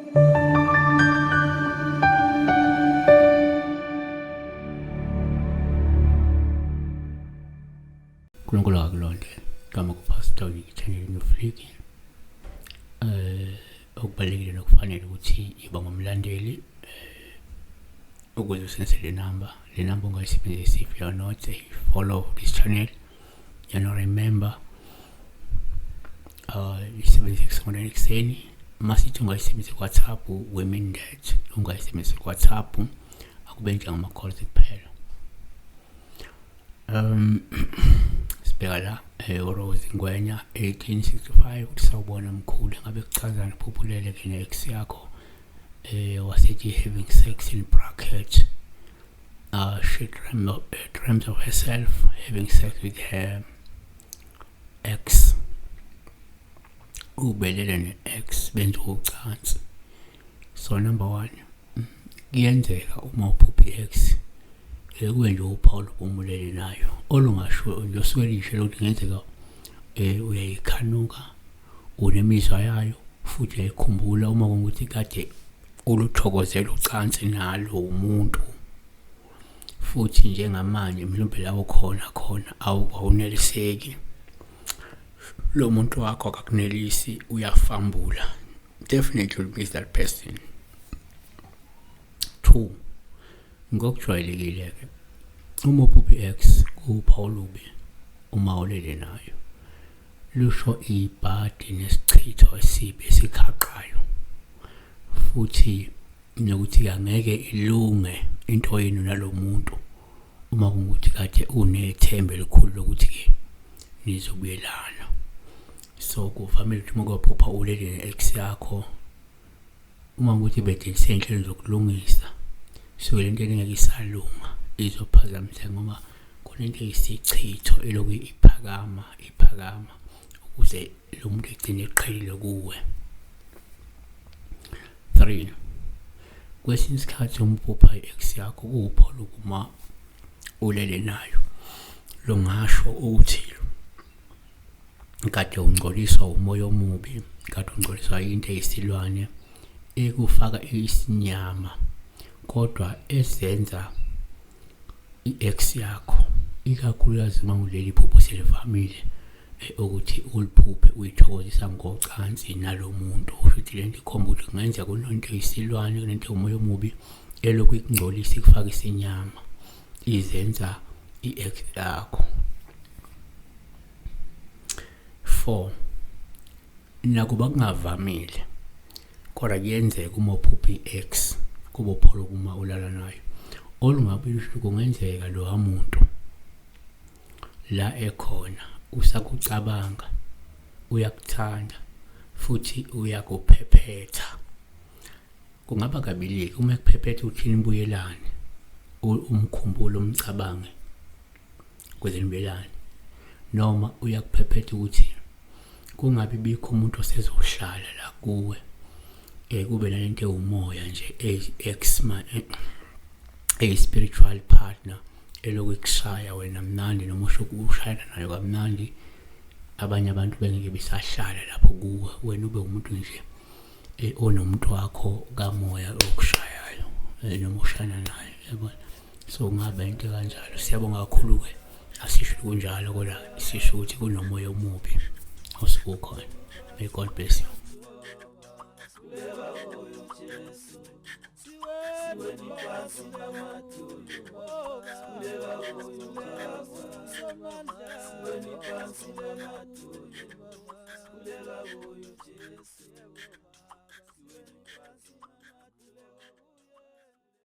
uNkulunkulu akulonde kama kupastor ngithandile nofliki okubalekile nokufanele ukuthi iba ngumlandeli ukuze usenze le number ungayisebenzisi if you are not a follow this channel, you know, remember isebenzise kusungula ekuseni. Masithi ungayisebenzisa WhatsApp women that ungayisebenzisa WhatsApp akube njengama calls kuphela. Sibheka la Rose Ngwenya 1865 ukuthi sawubona mkhulu ngabe kuchazana phupulele ke nex yakho wasithi having sex in bracket she dreamt of herself having sex with her ex. Ubelele ne-ex benza ucansi. So number 1 kuyenzeka uma uphupha i-ex kube nje uPaul umulele nayo olungasho nje oswelishe ukuthi kungenzeka uyayikhanuka unemizwa yayo futhi uyayikhumbula uma ukuthi kade uluthokozela ucansi nalo umuntu futhi njengamanje mhlawumbe lawo khona awuneliseki lo muntu wakho akakunelisi uyafambula, definitely will miss that person. 2 ngokujwayelekile ke uma uphupha i-ex kuPaul ube uma ulele nayo lusho ibhadi nesichitho esibi esikhaqayo futhi nokuthi angeke ilunge into yenu nalomuntu uma kungukuthi kade unethembe elikhulu lokuthi ke nizobuyelana. So kuvamile ukuthi uma kuphupha ulele ne-ex yakho uma ukuthi bedingisela inhlelo zokulungisa so lento engeke isalunga izophazamisa ngoba kunento eyisichitho eloku iphakama ukuze lo muntu egcine eqhelile kuwe. 3 kwesinye isikhathi umphupha i-ex yakho kuPaul uma ulele nayo longasho ukuthi kade ungcoliswa umoya omubi, kade ungcoliswa into eyisilwane ekufaka isinyama kodwa esenza i-ex yakho ikakhulukazi uma uleli phupho selivamile ukuthi uliphuphe uyithokozisa ngocansi nalo muntu futhi lento ikhomba ukuthi kungenzeka kunento eyisilwane kunento umoya omubi elokhu ikungcolisa ikufaka isinyama izenza i-ex yakho. 4 nakuba kungavamile kodwa kuyenzeka uma uphupha i-ex kuba uPaul uma ulala nayo olungabilisho kungenzeka lo muntu la ekhona usakucabanga uyakuthanda futhi uyakuphephetha. Kungaba kabili uma kuphephetha uthini buyelane umkhumbulo umcabange ukuze nibelane noma uyakuphephetha ukuthi kungabi bikho umuntu osezohlala la kuwe kube nalento ewumoya nje ex spiritual partner eloku ikushaya wena mnandi noma usho ukushayana nayo kamnandi abanye abantu bengeke bisahlala lapho kuwe wena ube umuntu nje onomuntu wakho kamoya okushayayo noma ushayana naye yabona. So ngabe into kanjalo siyabonga kakhulu ke asisho kunjalo kodwa sisho ukuthi kunomoya omubi osukukhona. May God bless you.